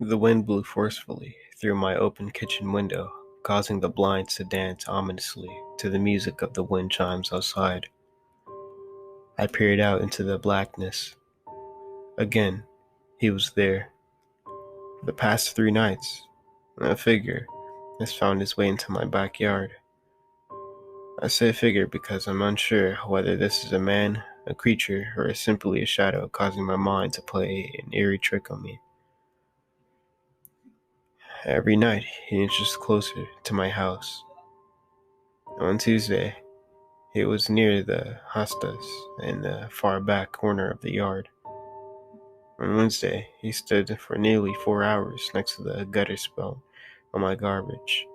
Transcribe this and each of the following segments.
The wind blew forcefully through my open kitchen window, causing the blinds to dance ominously to the music of the wind chimes outside. I peered out into the blackness. Again, he was there. For the past 3 nights, a figure has found its way into my backyard. I say figure because I'm unsure whether this is a man, a creature, or simply a shadow causing my mind to play an eerie trick on me. Every night, he inches closer to my house. On Tuesday, it was near the hostas in the far back corner of the yard. On Wednesday, he stood for nearly 4 hours next to the gutter spout on my garbage.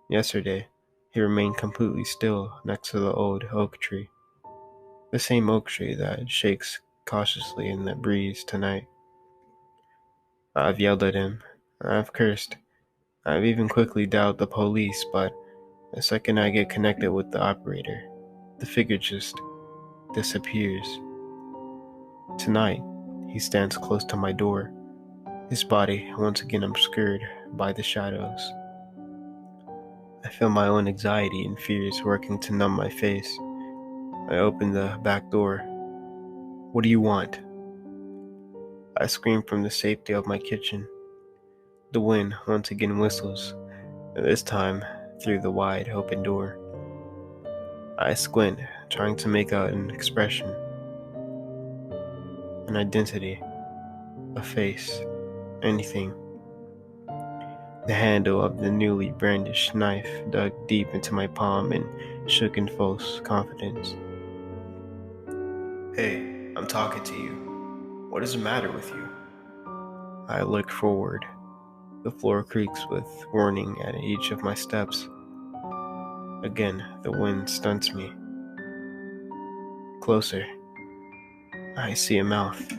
Yesterday, he remained completely still next to the old oak tree. The same oak tree that shakes cautiously in the breeze tonight. I've yelled at him. I've cursed. I've even quickly dialed the police, but the second I get connected with the operator, the figure just disappears. Tonight, he stands close to my door, his body once again obscured by the shadows. I feel my own anxiety and fears working to numb my face. I open the back door. "What do you want?" I scream from the safety of my kitchen. The wind once again whistles, this time through the wide open door. I squint, trying to make out an expression, an identity, a face, anything. The handle of the newly brandished knife dug deep into my palm and shook in false confidence. "Hey, I'm talking to you. What is the matter with you?" I look forward. The floor creaks with warning at each of my steps. Again, the wind stunts me. Closer. I see a mouth,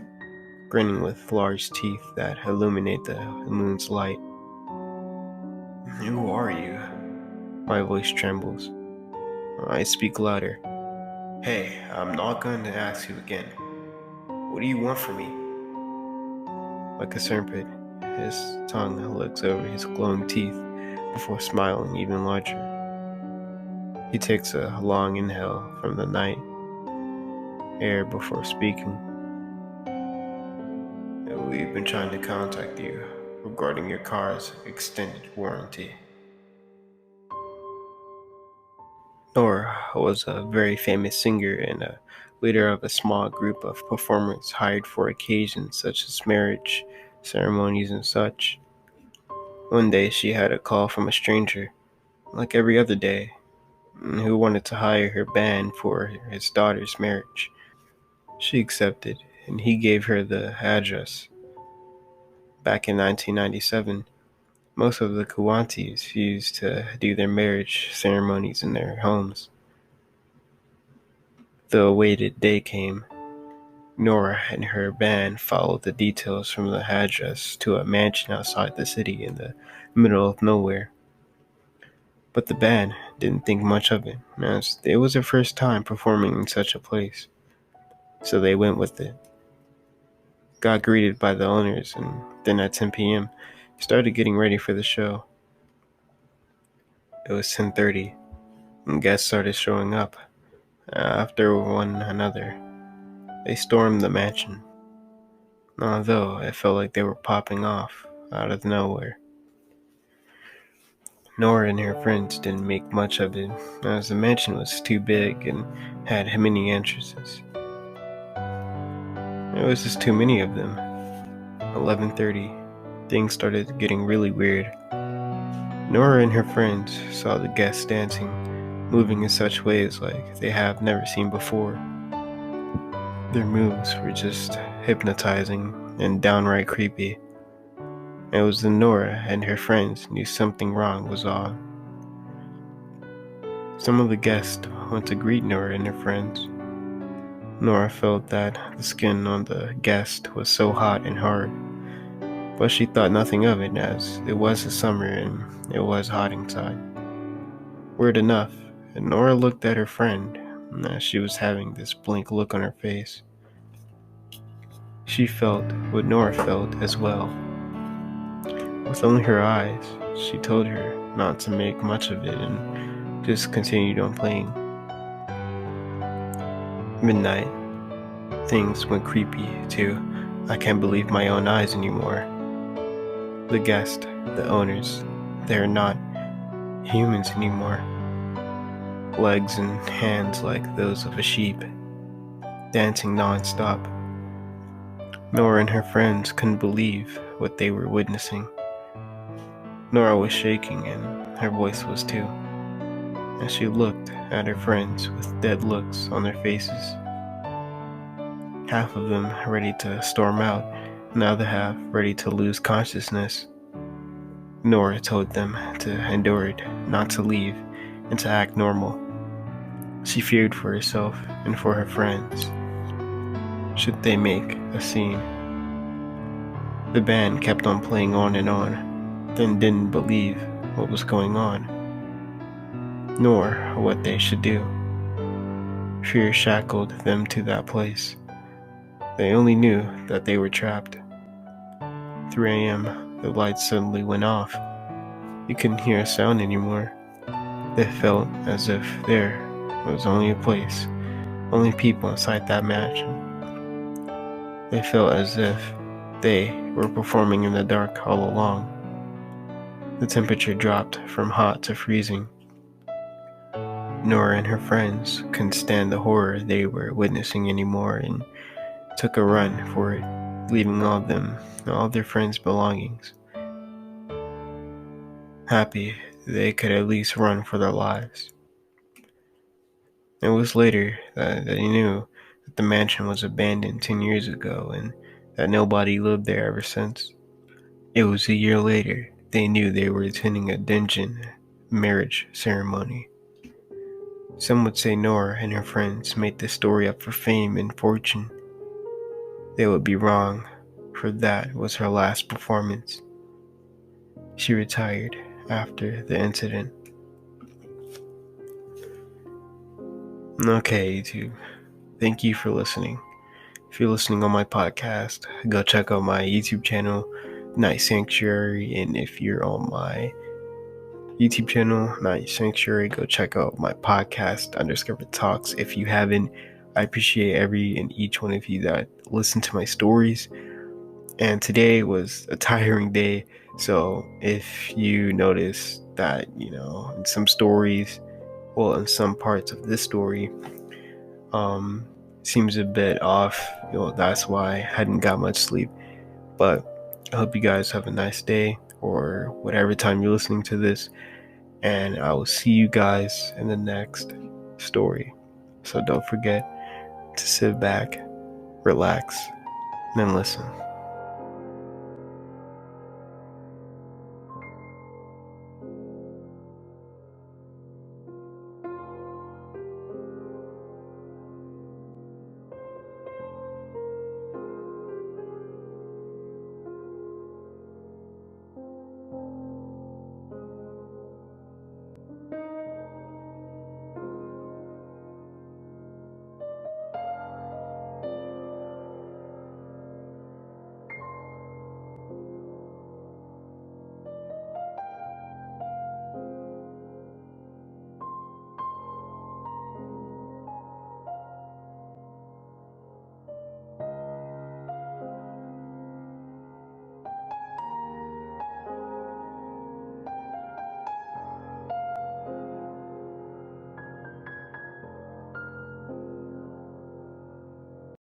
grinning with large teeth that illuminate the moon's light. "Who are you?" My voice trembles. I speak louder. "Hey, I'm not going to ask you again. What do you want from me?" Like a serpent, his tongue looks over his glowing teeth before smiling even larger. He takes a long inhale from the night air before speaking. "We've been trying to contact you regarding your car's extended warranty." Nora was a very famous singer and a leader of a small group of performers hired for occasions such as marriage, ceremonies, and such. One day she had a call from a stranger, like every other day, who wanted to hire her band for his daughter's marriage. She accepted, and he gave her the address. Back in 1997, most of the Kuwantis used to do their marriage ceremonies in their homes. The awaited day came. Nora and her band followed the details from the address to a mansion outside the city in the middle of nowhere. But the band didn't think much of it, as it was their first time performing in such a place. So they went with it. Got greeted by the owners, and then at 10 p.m., started getting ready for the show. It was 10:30, and guests started showing up. After one another, they stormed the mansion, although it felt like they were popping off out of nowhere. Nora and her friends didn't make much of it, as the mansion was too big and had many entrances. There was just too many of them. 11:30, things started getting really weird. Nora and her friends saw the guests dancing, moving in such ways like they have never seen before. Their moves were just hypnotizing and downright creepy. It was then Nora and her friends knew something wrong was on. Some of the guests went to greet Nora and her friends. Nora felt that the skin on the guest was so hot and hard, but she thought nothing of it as it was the summer and it was hot inside. Weird enough, Nora looked at her friend as she was having this blank look on her face. She felt what Nora felt as well. With only her eyes, she told her not to make much of it and just continued on playing. Midnight, things went creepy too. I can't believe my own eyes anymore. The guests, the owners, they're not humans anymore. Legs and hands like those of a sheep, dancing non-stop. Nora and her friends couldn't believe what they were witnessing. Nora was shaking and her voice was too, as she looked at her friends with dead looks on their faces. Half of them ready to storm out, and the other half ready to lose consciousness. Nora told them to endure it, not to leave, and to act normal. She feared for herself and for her friends, should they make a scene. The band kept on playing on and on, then didn't believe what was going on, nor what they should do. Fear shackled them to that place. They only knew that they were trapped. 3 a.m., the lights suddenly went off. You couldn't hear a sound anymore. They felt as if there was only a place, only people inside that mansion. They felt as if they were performing in the dark all along. The temperature dropped from hot to freezing. Nora and her friends couldn't stand the horror they were witnessing anymore and took a run for it, leaving all their friends' belongings. Happy they could at least run for their lives. It was later that they knew that the mansion was abandoned 10 years ago and that nobody lived there ever since. It was a year later they knew they were attending a dungeon marriage ceremony. Some would say Nora and her friends made this story up for fame and fortune. They would be wrong, for that was her last performance. She retired after the incident. Okay, YouTube. Thank you for listening. If you're listening on my podcast, go check out my YouTube channel, Night Sanctuary. And if you're on my YouTube channel, Night Sanctuary, go check out my podcast, Undiscovered Talks. If you haven't, I appreciate every and each one of you that listen to my stories. And today was a tiring day. So if you notice that, in some stories, in some parts of this story, seems a bit off, that's why I hadn't got much sleep. But I hope you guys have a nice day or whatever time you're listening to this, and I will see you guys in the next story. So don't forget to sit back, relax, and then listen.